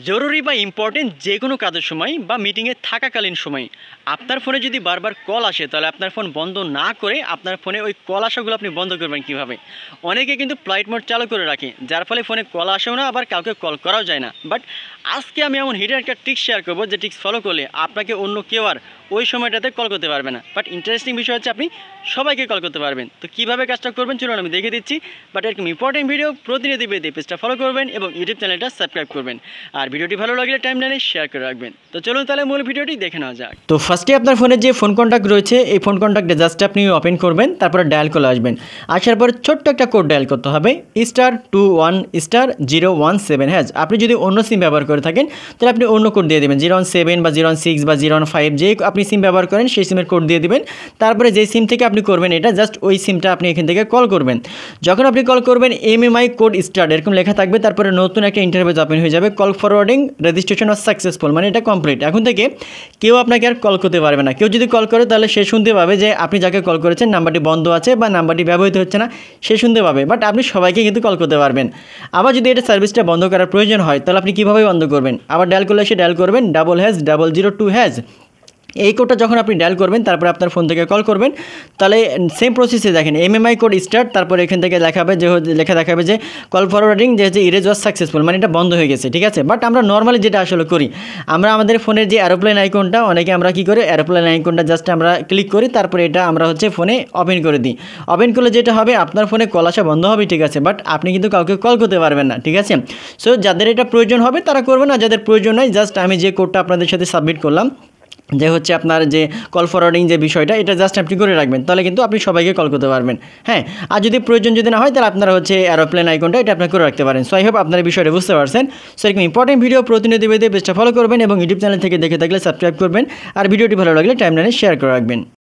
জরুরি বা ইম্পর্টেন্ট যে কোনো কাজের সময় বা মিটিংয়ে থাকাকালীন সময় আপনার ফোনে যদি বারবার কল আসে তাহলে আপনার ফোন বন্ধ না করে আপনার ফোনে ওই কল আসাগুলো আপনি বন্ধ করবেন কীভাবে। অনেকে কিন্তু ফ্লাইট মোড চালু করে রাখে, যার ফলে ফোনে কল আসেও না, আবার কাউকে কল করাও যায় না। বাট আজকে আমি এমন হিডেন একটা ট্রিক্স শেয়ার করবো যে ট্রিক্স ফলো করলে আপনাকে অন্য কেউ আর ওই সময়টাতে কল করতে পারবে না। বাট ইন্টারেস্টিং বিষয় হচ্ছে আপনি সবাইকে কল করতে পারবেন। তো কীভাবে কাজটা করবেন চলুন আমি দেখে দিচ্ছি। বাট এরকম ইম্পর্টেন্ট ভিডিও প্রতিনিধি পেতে পেজটা ফলো করবেন এবং ইউটিউব চ্যানেলটা সাবস্ক্রাইব করবেন। আর ভিডিওটি ভালো লাগলে টাইমলাইনে শেয়ার করে রাখবেন। তো চলুন তাহলে মূল ভিডিওটি দেখে নেওয়া যাক। তো ফার্স্টে আপনার ফোনে যে ফোন কন্ট্যাক্ট রয়েছে এই ফোন কন্ট্যাক্টে জাস্ট আপনি ওপেন করবেন, তারপরে ডায়াল কলে আসবেন। আসার পর ছোট্ট একটা কোড ডায়াল করতে হবে, *21*017। হ্যাঁ, আপনি যদি অন্য সিম ব্যবহার করে থাকেন তাহলে আপনি অন্য কোড দিয়ে দেবেন, 017 বা 016 বা 015 যে আপনি সিম ব্যবহার করেন সেই সিমের কোড দিয়ে দিবেন। তারপরে যে সিম থেকে আপনি করবেন এটা জাস্ট ওই সিমটা আপনি এখান থেকে কল করবেন। যখন আপনি কল করবেন MMI কোড স্টার্ট এরকম লেখা থাকবে, তারপরে নতুন একটা ইন্টারফেস ওপেন হয়ে যাবে, call forwarding registration of successful, মানে এটা কমপ্লিট। এখন থেকে কেউ আপনাকে আর কল করতে পারবে না। কেউ যদি কল করে তাহলে সে শুনতে পাবে যে আপনি যাকে কল করেছেন নাম্বারটি বন্ধ আছে বা নাম্বারটি ব্যবহৃত হচ্ছে না, সে শুনতে পাবে। বাট আপনি সবাইকে কিন্তু কল করতে পারবেন। আবার যদি এটা সার্ভিসটা বন্ধ করার প্রয়োজন হয় তাহলে আপনি কীভাবে বন্ধ করবেন, আবার ডায়াল করলে এসে ডায়াল করবেন #0002#। এই কোডটা যখন আপনি ডায়াল করবেন তারপরে আপনার ফোন থেকে কল করবেন, তাহলে সেম প্রসেসে দেখেন MMI কোড স্টার্ট, তারপরে এখান থেকে লেখা দেখাবে যে কল ফরওয়ার্ডিং যে ইরেজ ওয়াজ সাকসেসফুল, মানে এটা বন্ধ হয়ে গেছে। ঠিক আছে, বাট আমরা নর্মালি যেটা আসলে করি, আমরা আমাদের ফোনের যে এরোপ্লেন আইকনটা, অনেকে আমরা কী করি এরোপ্লেন আইকনটা জাস্ট আমরা ক্লিক করি, তারপরে এটা আমরা ফোনে ওপেন করে দিই। ওপেন করলে যেটা হবে আপনার ফোনে কল আসা বন্ধ হবে, ঠিক আছে, বাট আপনি কিন্তু কাউকে কল করতে পারবেন না। ঠিক আছে, সো যাদের এটা প্রয়োজন হবে তারা করবেন, না যাদের প্রয়োজন নাই জাস্ট আমি যে কোডটা আপনাদের সাথে সাবমিট করলাম যে আপনার যে কল ফরওয়ার্ডিং যে বিষয়টা, এটা জাস্ট আপনি করে রাখবেন, তাহলে কিন্তু আপনি সবাইকে কল করতে পারবেন। হ্যাঁ, আর যদি প্রয়োজন যদি না হয় তাহলে আপনারা এরোপ্লেন আইকনটা এটা আপনি করে রাখতে পারেন। সো আই হোপ আপনারা বিষয়টা বুঝতে পারছেন। সো এরকম ইম্পর্টেন্ট ভিডিও প্রতিনিধি পেতে পেজটা ফলো করবেন এবং ইউটিউব চ্যানেল থেকে দেখে থাকলে সাবস্ক্রাইব করবেন। আর ভিডিওটি ভালো লাগলে টাইমলাইনে শেয়ার করে রাখবেন।